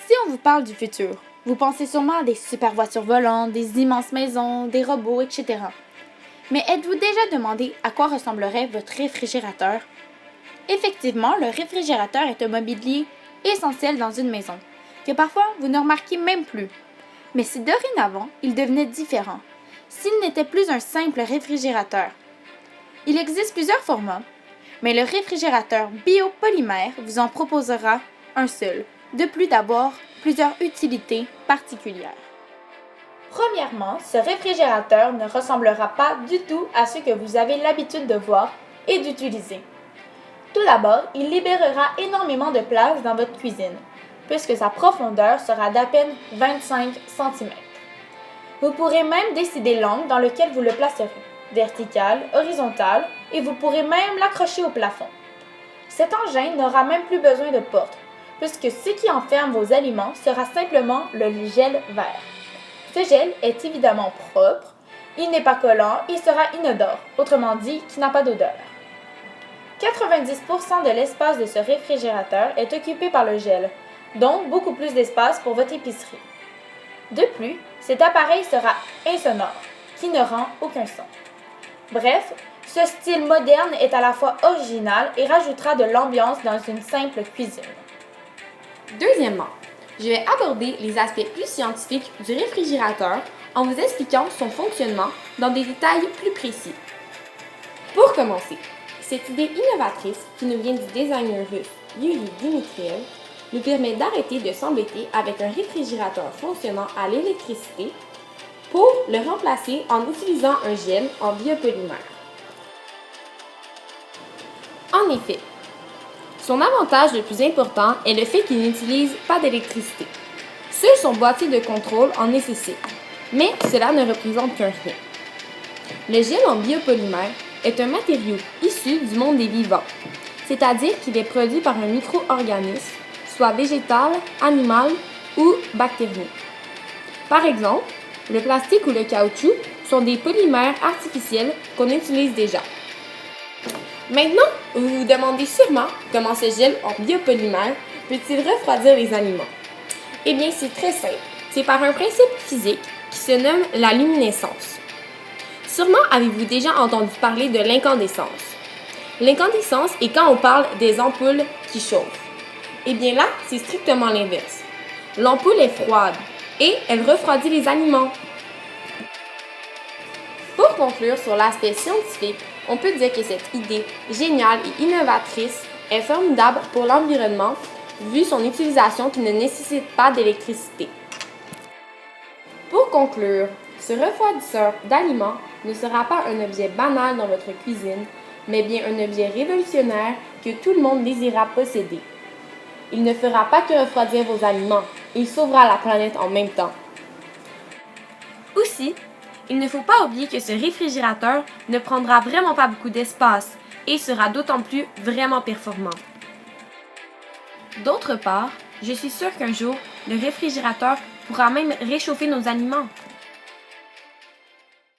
Si on vous parle du futur, vous pensez sûrement à des super voitures volantes, des immenses maisons, des robots, etc. Mais êtes-vous déjà demandé à quoi ressemblerait votre réfrigérateur? Effectivement, le réfrigérateur est un mobilier essentiel dans une maison, que parfois vous ne remarquez même plus. Mais si dorénavant, il devenait différent, s'il n'était plus un simple réfrigérateur. Il existe plusieurs formats, mais le réfrigérateur biopolymère vous en proposera un seul, de plus d'avoir plusieurs utilités particulières. Premièrement, ce réfrigérateur ne ressemblera pas du tout à ceux que vous avez l'habitude de voir et d'utiliser. Tout d'abord, il libérera énormément de place dans votre cuisine, puisque sa profondeur sera d'à peine 25 cm. Vous pourrez même décider l'angle dans lequel vous le placerez, vertical, horizontal, et vous pourrez même l'accrocher au plafond. Cet engin n'aura même plus besoin de porte, puisque ce qui enferme vos aliments sera simplement le gel vert. Ce gel est évidemment propre, il n'est pas collant et sera inodore, autrement dit, qui n'a pas d'odeur. 90% de l'espace de ce réfrigérateur est occupé par le gel, donc beaucoup plus d'espace pour votre épicerie. De plus, cet appareil sera insonore, qui ne rend aucun son. Bref, ce style moderne est à la fois original et rajoutera de l'ambiance dans une simple cuisine. Deuxièmement, je vais aborder les aspects plus scientifiques du réfrigérateur en vous expliquant son fonctionnement dans des détails plus précis. Pour commencer, cette idée innovatrice qui nous vient du designer russe Yuri Dmitriev nous permet d'arrêter de s'embêter avec un réfrigérateur fonctionnant à l'électricité pour le remplacer en utilisant un gel en biopolymère. En effet, son avantage le plus important est le fait qu'il n'utilise pas d'électricité. Seul son boîtier de contrôle en nécessite, mais cela ne représente qu'un rien. Le gel en biopolymère est un matériau issu du monde des vivants, c'est-à-dire qu'il est produit par un micro-organisme, soit végétal, animal ou bactérien. Par exemple, le plastique ou le caoutchouc sont des polymères artificiels qu'on utilise déjà. Maintenant, vous vous demandez sûrement comment ce gel en biopolymère peut-il refroidir les aliments. Eh bien, c'est très simple. C'est par un principe physique qui se nomme la luminescence. Sûrement avez-vous déjà entendu parler de l'incandescence. L'incandescence est quand on parle des ampoules qui chauffent. Eh bien là, c'est strictement l'inverse. L'ampoule est froide et elle refroidit les aliments. Pour conclure sur l'aspect scientifique, on peut dire que cette idée géniale et innovatrice est formidable pour l'environnement vu son utilisation qui ne nécessite pas d'électricité. Pour conclure, ce refroidisseur d'aliments ne sera pas un objet banal dans votre cuisine, mais bien un objet révolutionnaire que tout le monde désirera posséder. Il ne fera pas que refroidir vos aliments, il sauvera la planète en même temps. Aussi, il ne faut pas oublier que ce réfrigérateur ne prendra vraiment pas beaucoup d'espace et sera d'autant plus vraiment performant. D'autre part, je suis sûre qu'un jour, le réfrigérateur pourra même réchauffer nos aliments.